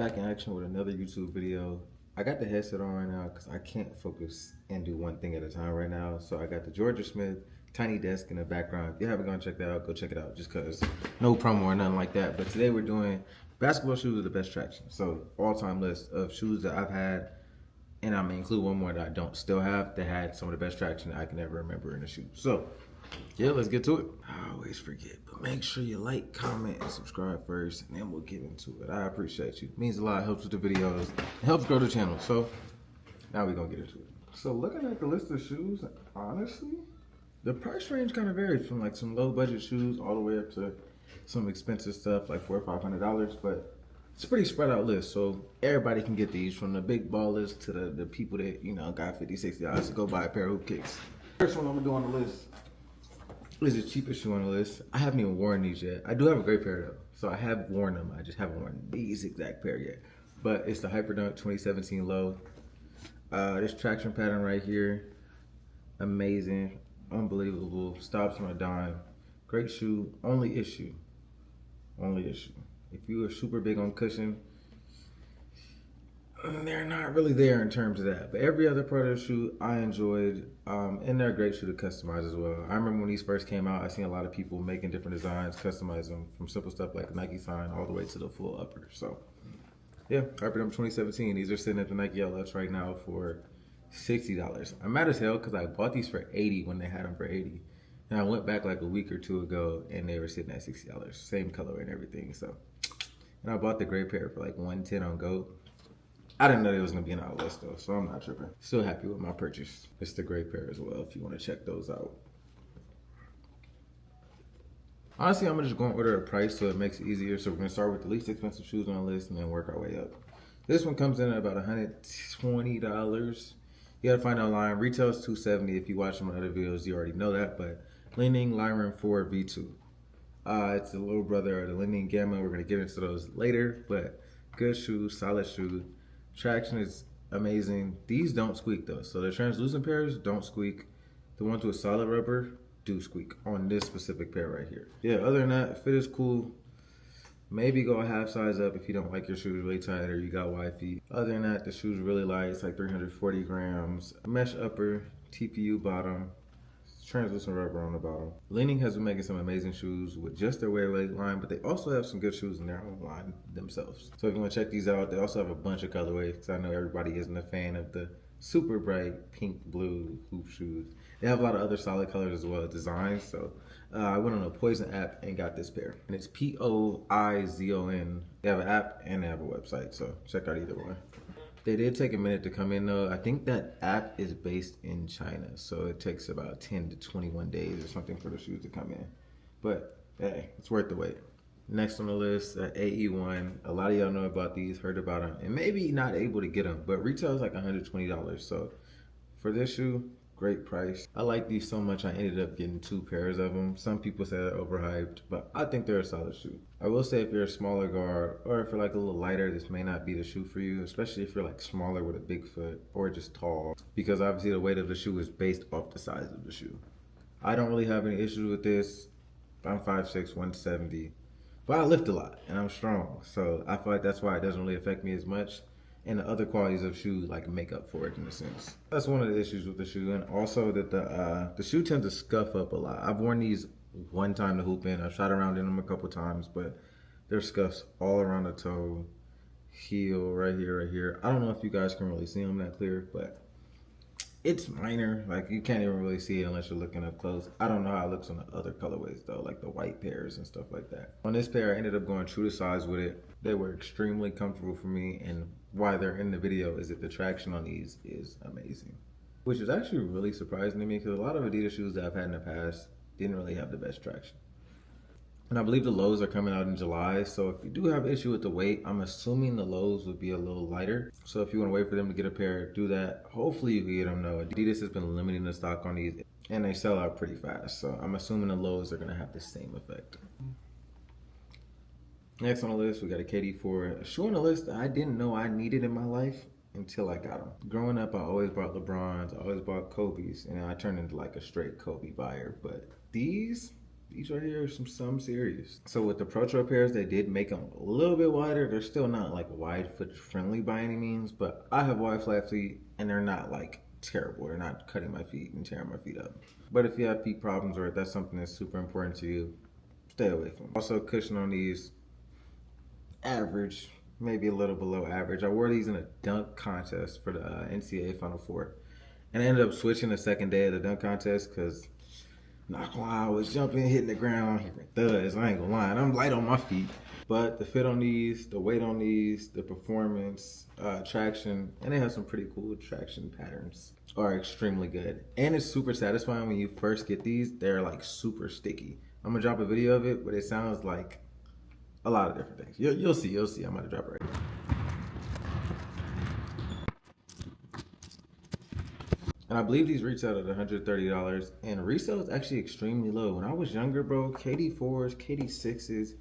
Back in action with another YouTube video. I got the headset on right now because I can't focus and do one thing at a time right now. So I got the Georgia Smith Tiny Desk in the background. If you haven't gone check that out, go check it out just because no promo or nothing like that. But today we're doing basketball shoes with the best traction. So all-time list of shoes that I've had, and I'm gonna include one more that I don't still have that had some of the best traction I can ever remember in a shoe. So yeah, let's get to it. I always forget, but make sure you like, comment, and subscribe first, and then we'll get into it. I appreciate you. It means a lot. It helps with the videos. It helps grow the channel. So now we're gonna get into it. So looking at the list of shoes, honestly, the price range kind of varies from like some low budget shoes all the way up to some expensive stuff like $400 or $500, but it's a pretty spread out list. So everybody can get these, from the big ballers to the people that, you know, got $50, $60 to go buy a pair of hoop kicks. First one I'm gonna do on the list is the cheapest shoe on the list. I haven't even worn these yet. I do have a great pair though, so I have worn them. I just haven't worn these exact pair yet. But it's the Hyperdunk 2017 Low. This traction pattern right here, amazing, unbelievable. Stops on a dime. Great shoe. Only issue. If you are super big on cushion, they're not really there in terms of that. But every other part of the shoe I enjoyed, and they're a great shoe to customize as well. I remember when these first came out, I seen a lot of people making different designs, customize them from simple stuff like the Nike sign all the way to the full upper. So yeah, Hyperdunk 2017. These are sitting at the Nike outlets right now for $60. I'm mad as hell because I bought these for $80 when they had them for $80. And I went back like a week or two ago and they were sitting at $60. Same color and everything. So, and I bought the gray pair for like $110 on Go. I didn't know they was gonna be in our list though, so I'm not tripping. Still happy with my purchase. It's the gray pair as well if you want to check those out. Honestly, I'm gonna just go and order a price so it makes it easier. So we're gonna start with the least expensive shoes on the list and then work our way up. This one comes in at about $120. You gotta find it online. Retails $270. If you watch my other videos, you already know that. But Li-Ning Lyron 4 V2. It's the little brother of the Li-Ning Gamma. We're gonna get into those later, but good shoe, solid shoe. Traction is amazing. These don't squeak though. So the translucent pairs don't squeak. The ones with solid rubber do squeak on this specific pair right here. Yeah, other than that, fit is cool. Maybe go a half size up if you don't like your shoes really tight or you got wide feet. Other than that, the shoe's really light. It's like 340 grams. Mesh upper, TPU bottom, translucent rubber on the bottom. Li-Ning has been making some amazing shoes with just their weight line, but they also have some good shoes in their own line themselves. So if you want to check these out, they also have a bunch of colorways because I know everybody isn't a fan of the super bright pink blue hoop shoes. They have a lot of other solid colors as well as designs. So I went on a Poizon app and got this pair. And it's Poizon. They have an app and they have a website, so check out either one. They did take a minute to come in though. I think that app is based in China, so it takes about 10 to 21 days or something for the shoes to come in. But hey, it's worth the wait. Next on the list, AE1. A lot of y'all know about these, heard about them, and maybe not able to get them, but retail is like $120. So for this shoe, great price. I like these so much I ended up getting 2 pairs of them. Some people say they're overhyped, but I think they're a solid shoe. I will say if you're a smaller guard or if you're like a little lighter, this may not be the shoe for you, especially if you're like smaller with a big foot or just tall, because obviously the weight of the shoe is based off the size of the shoe. I don't really have any issues with this. I'm 5'6", 170, but I lift a lot and I'm strong, so I feel like that's why it doesn't really affect me as much. And the other qualities of shoes like make up for it in a sense. That's one of the issues with the shoe, and also that the shoe tends to scuff up a lot. I've worn these one time to hoop in. I've shot around in them a couple times, but there's scuffs all around the toe, heel, right here, right here. I don't know if you guys can really see them that clear, but it's minor. Like you can't even really see it unless you're looking up close. I don't know how it looks on the other colorways though, like the white pairs and stuff like that. On this pair, I ended up going true to size with it. They were extremely comfortable for me, and why they're in the video is that the traction on these is amazing, which is actually really surprising to me because a lot of Adidas shoes that I've had in the past didn't really have the best traction. And I believe the lows are coming out in July, so if you do have an issue with the weight, I'm assuming the lows would be a little lighter. So if you want to wait for them to get a pair, do that. Hopefully you can get them though. Adidas has been limiting the stock on these and they sell out pretty fast, so I'm assuming the lows are going to have the same effect. Next on the list, we got a KD4, a shoe on the list that I didn't know I needed in my life until I got them. Growing up, I always bought LeBrons, I always bought Kobe's, and I turned into like a straight Kobe buyer. But these, These right here are some serious. So with the Protro pairs, they did make them a little bit wider. They're still not like wide foot friendly by any means, but I have wide flat feet and they're not like terrible. They're not cutting my feet and tearing my feet up. But if you have feet problems or if that's something that's super important to you, stay away from them. Also, cushion on these, average, maybe a little below average. I wore these in a dunk contest for the NCAA Final Four. And I ended up switching the second day of the dunk contest because, not gonna lie, I was jumping, hitting the ground, hitting thuds. I ain't gonna lie, and I'm light on my feet. But the fit on these, the weight on these, the performance, traction, and they have some pretty cool traction patterns, are extremely good. And it's super satisfying when you first get these. They're like super sticky. I'm gonna drop a video of it, but it sounds like a lot of different things. You'll see. I'm gonna drop it right now. And I believe these retail at $130. And resale is actually extremely low. When I was younger, bro, KD4s, KD6s,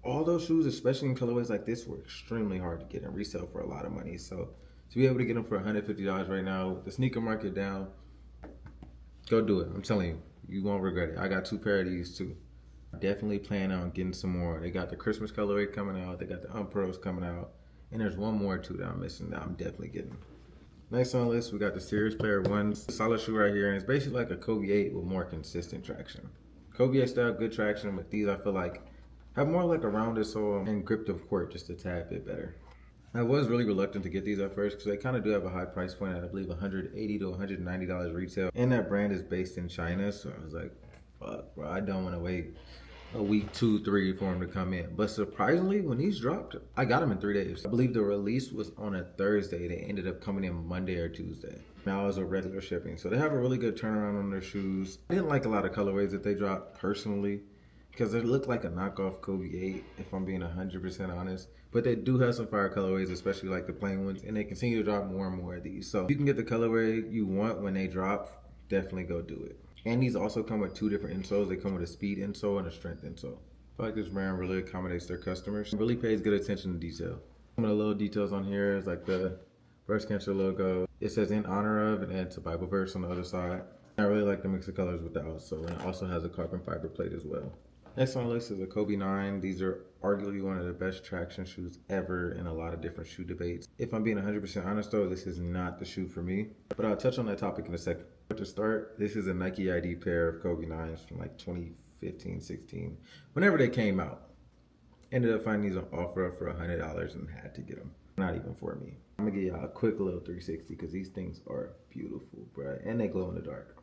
all those shoes, especially in colorways like this, were extremely hard to get in resale for a lot of money. So to be able to get them for $150 right now, with the sneaker market down, go do it. I'm telling you, you won't regret it. I got 2 pair of these too. Definitely plan on getting some more. They got the Christmas colorway coming out. They got the Unpros coming out. And there's one more too that I'm missing that I'm definitely getting. Next on the list, we got the Serious Player 1s. Solid shoe right here, and it's basically like a Kobe 8 with more consistent traction. Kobe 8 still have good traction, but these I feel like have more like a rounded sole and grip of court just a tad bit better. I was really reluctant to get these at first because they kind of do have a high price point at I believe $180 to $190 retail. And that brand is based in China, so I was like, fuck, bro, I don't want to wait a week, 2, 3 for them to come in. But surprisingly, when these dropped, I got them in 3 days. I believe the release was on a Thursday. They ended up coming in Monday or Tuesday. Now it's a regular shipping. So they have a really good turnaround on their shoes. I didn't like a lot of colorways that they dropped personally because they look like a knockoff Kobe 8, if I'm being 100% honest. But they do have some fire colorways, especially like the plain ones, and they continue to drop more and more of these. So if you can get the colorway you want when they drop, definitely go do it. And these also come with 2 different insoles. They come with a speed insole and a strength insole. I feel like this brand really accommodates their customers. It really pays good attention to detail. Some of the little details on here is like the breast cancer logo. It says in honor of, and it's a Bible verse on the other side. I really like the mix of colors with the outsole, and it also has a carbon fiber plate as well. Next on the list is a Kobe 9. These are arguably one of the best traction shoes ever in a lot of different shoe debates. If I'm being 100% honest though, this is not the shoe for me, but I'll touch on that topic in a second. But to start, this is a Nike ID pair of Kobe 9s from like 2015, 16, whenever they came out. Ended up finding these on offer for $100 and had to get them. Not even for me. I'm gonna give y'all a quick little 360 because these things are beautiful, bro, and they glow in the dark.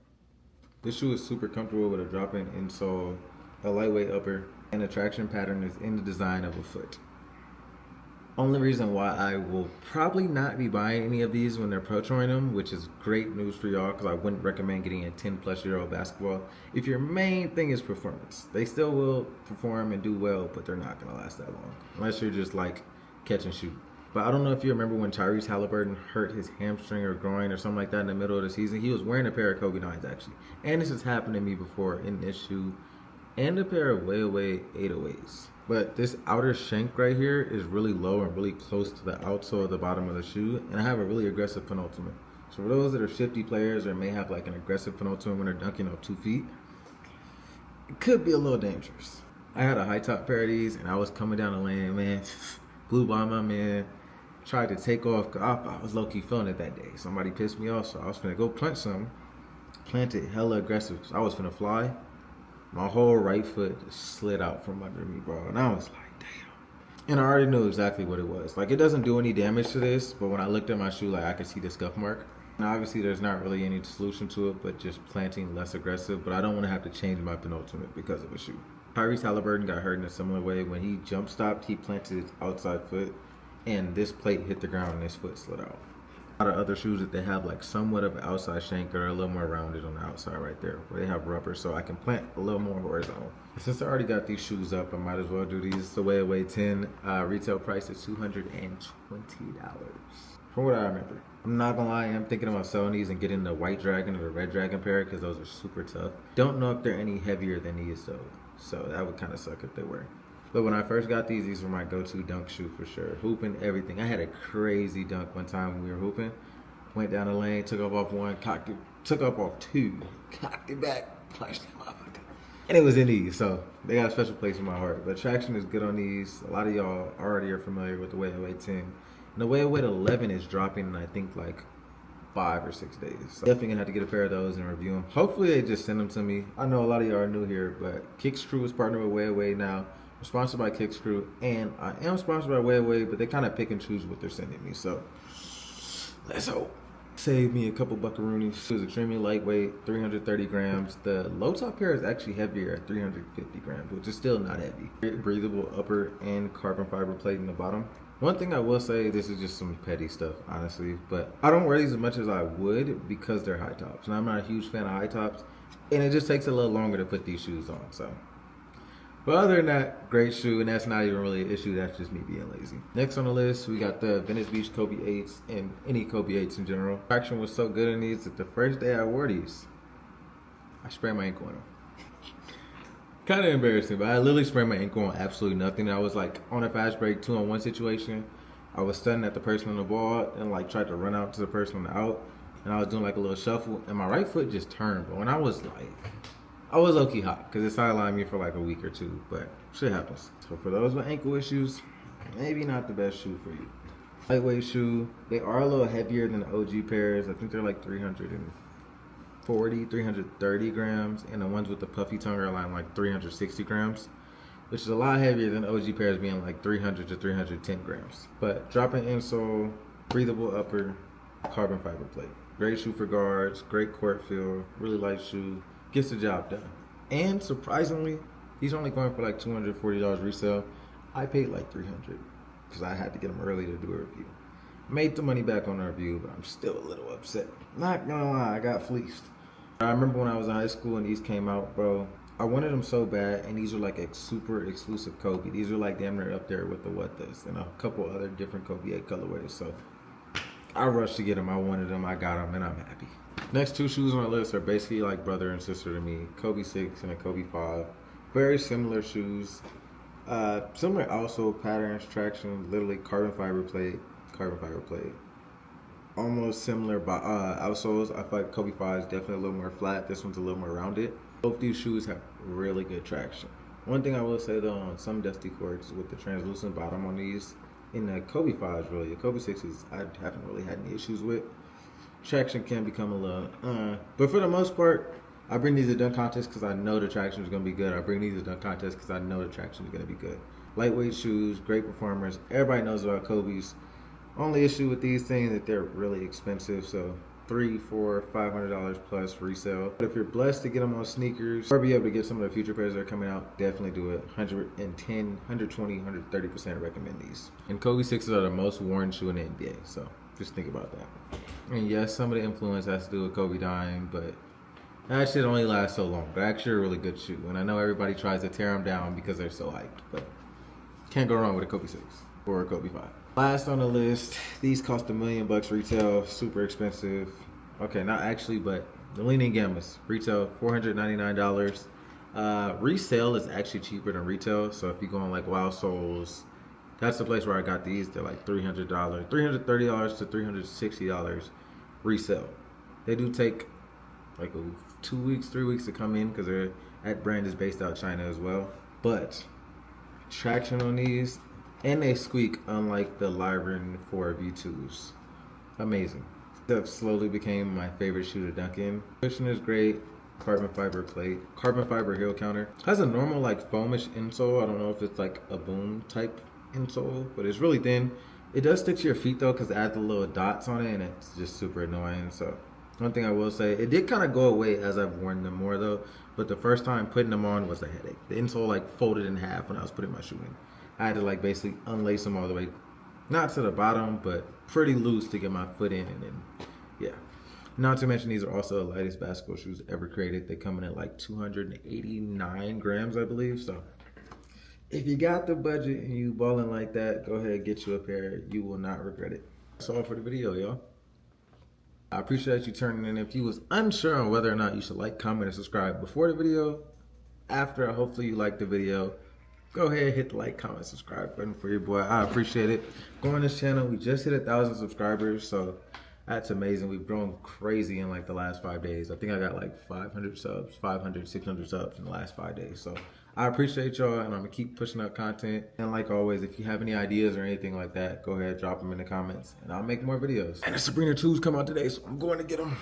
This shoe is super comfortable with a drop-in insole, a lightweight upper, and the traction pattern is in the design of a foot. Only reason why I will probably not be buying any of these when they're protroing them, which is great news for y'all because I wouldn't recommend getting a 10-plus-year-old basketball if your main thing is performance. They still will perform and do well, but they're not going to last that long unless you're just like catch and shoot. But I don't know if you remember when Tyrese Halliburton hurt his hamstring or groin or something like that in the middle of the season. He was wearing a pair of Kobe 9s actually. And this has happened to me before in this shoe and a pair of Way Away 808s. But this outer shank right here is really low and really close to the outsole of the bottom of the shoe. And I have a really aggressive penultimate. So for those that are shifty players or may have like an aggressive penultimate when they're dunking off 2 feet, it could be a little dangerous. I had a high top pair of these and I was coming down the lane, man, blew by my man, tried to take off. I was low-key feeling it that day. Somebody pissed me off, so I was finna go punch something. Planted hella aggressive. So I was finna fly. My whole right foot just slid out from under me, bro. And I was like, damn. And I already knew exactly what it was. Like, it doesn't do any damage to this, but when I looked at my shoe, like, I could see the scuff mark. Now, obviously, there's not really any solution to it, but just planting less aggressive. But I don't want to have to change my penultimate because of a shoe. Tyrese Halliburton got hurt in a similar way. When he jump stopped, he planted his outside foot, and this plate hit the ground and his foot slid out. A lot of other shoes that they have like somewhat of an outside shank or a little more rounded on the outside right there where they have rubber, so I can plant a little more horizontal. Since I already got these shoes up, I might as well do these. It's the Way Away 10. Retail price is $220 from what I remember. I'm not gonna lie, I'm thinking about selling these and getting the white dragon or the red dragon pair because those are super tough. Don't know if they're any heavier than these though, so that would kind of suck if they were. But when I first got these were my go-to dunk shoe for sure. Hooping, everything. I had a crazy dunk one time when we were hooping. Went down the lane, took off one, cocked it, took up off 2, cocked it back, punched that motherfucker. And it was in these, so they got a special place in my heart. But traction is good on these. A lot of y'all already are familiar with the Way Away 10. And the Way Away 11 is dropping in, I think, like 5 or 6 days. So definitely gonna have to get a pair of those and review them. Hopefully they just send them to me. I know a lot of y'all are new here, but Kickscrew is partnered with Way Away now. I'm sponsored by Kickscrew, and I am sponsored by Way Away, but they kind of pick and choose what they're sending me. So let's hope. Save me a couple buckaroonies. It was extremely lightweight, 330 grams. The low top pair is actually heavier at 350 grams, which is still not heavy. Breathable upper and carbon fiber plate in the bottom. One thing I will say, this is just some petty stuff, honestly, but I don't wear these as much as I would because they're high tops. And I'm not a huge fan of high tops, and it just takes a little longer to put these shoes on, so. But other than that, great shoe, and that's not even really an issue. That's just me being lazy. Next on the list, we got the Venice Beach Kobe 8s and any Kobe 8s in general. Traction was so good in these that the first day I wore these, I sprained my ankle on them. Kind of embarrassing, but I literally sprained my ankle on absolutely nothing. I was like on a fast break 2-on-1 situation. I was stunned at the person on the ball and like tried to run out to the person on the out, and I was doing like a little shuffle, and my right foot just turned, bro. And I was low-key hot because it sidelined me for like a week or two, but shit happens. So for those with ankle issues, maybe not the best shoe for you. Lightweight shoe. They are a little heavier than the OG pairs. I think they're like 340, 330 grams, and the ones with the puffy tongue are like 360 grams, which is a lot heavier than OG pairs being like 300 to 310 grams. But dropping insole, breathable upper, carbon fiber plate. Great shoe for guards, great court feel, really light shoe. Gets the job done. And surprisingly, he's only going for like $240 resale. I paid like $300 because I had to get him early to do a review. Made the money back on the review, but I'm still a little upset. Not gonna lie, I got fleeced. I remember when I was in high school and these came out, bro. I wanted them so bad, and these are like a super exclusive Kobe. These are like damn near up there with the What This and a couple other different Kobe 8 colorways. So I rushed to get them. I wanted them. I got them, and I'm happy. Next two shoes on the list are basically like brother and sister to me. Kobe 6 and a Kobe 5. Very similar shoes. Similar outsole patterns, traction, literally carbon fiber plate. Almost similar outsoles. I feel like Kobe 5 is definitely a little more flat. This one's a little more rounded. Both these shoes have really good traction. One thing I will say though, on some dusty courts with the translucent bottom on these, in the Kobe 5s really, the Kobe 6s I haven't really had any issues with. Traction can become a little, but for the most part, I bring these to dunk contests because I know the traction is going to be good. I bring these to dunk contests because I know the traction is going to be good. Lightweight shoes, great performers. Everybody knows about Kobe's. Only issue with these things is that they're really expensive, so $300, $400, $500 plus resale. But if you're blessed to get them on sneakers or be able to get some of the future pairs that are coming out, definitely do it. 110, 120, 130% recommend these. And Kobe 6s are the most worn shoe in the NBA, so just think about that. And yes, some of the influence has to do with Kobe dying, but that shit only lasts so long. But actually a really good shoe. And I know everybody tries to tear them down because they're so hyped, but can't go wrong with a Kobe 6 or a Kobe 5. Last on the list, these cost $1 million retail, super expensive. Okay, not actually, but the Leaning Gammas, retail $499. Resale is actually cheaper than retail, so if you go on like Wild Souls, that's the place where I got these. They're like $330 to $360 resale. They do take like 2 weeks, 3 weeks to come in because that brand is based out of China as well. But traction on these, and they squeak unlike the Lyron 4 V2s. Amazing. That slowly became my favorite shoe to dunk in. Cushion is great. Carbon fiber plate. Carbon fiber heel counter. Has a normal like foamish insole. I don't know if it's like a boom type insole, but it's really thin. It does stick to your feet though because it adds the little dots on it, and it's just super annoying. So one thing I will say, it did kind of go away as I've worn them more though, but the first time putting them on was a headache. The insole like folded in half when I was putting my shoe in. I had to like basically unlace them all the way, not to the bottom, but pretty loose to get my foot in, and then yeah. Not to mention these are also the lightest basketball shoes ever created. They come in at like 289 grams, I believe. So if you got the budget and you balling like that, go ahead and get you a pair. You will not regret it. That's all for the video, y'all. I appreciate you turning in. If you was unsure on whether or not you should like, comment, and subscribe before the video, after, hopefully you liked the video, go ahead, hit the like, comment, subscribe button for your boy. I appreciate it. Go on this channel. We just hit 1,000 subscribers, so That's amazing. We've grown crazy in like the last 5 days. I think I got like 500 subs, 500, 600 subs in the last 5 days. So I appreciate y'all, and I'm gonna keep pushing out content. And like always, if you have any ideas or anything like that, go ahead, drop them in the comments, and I'll make more videos. And the Sabrina 2s come out today, so I'm going to get them.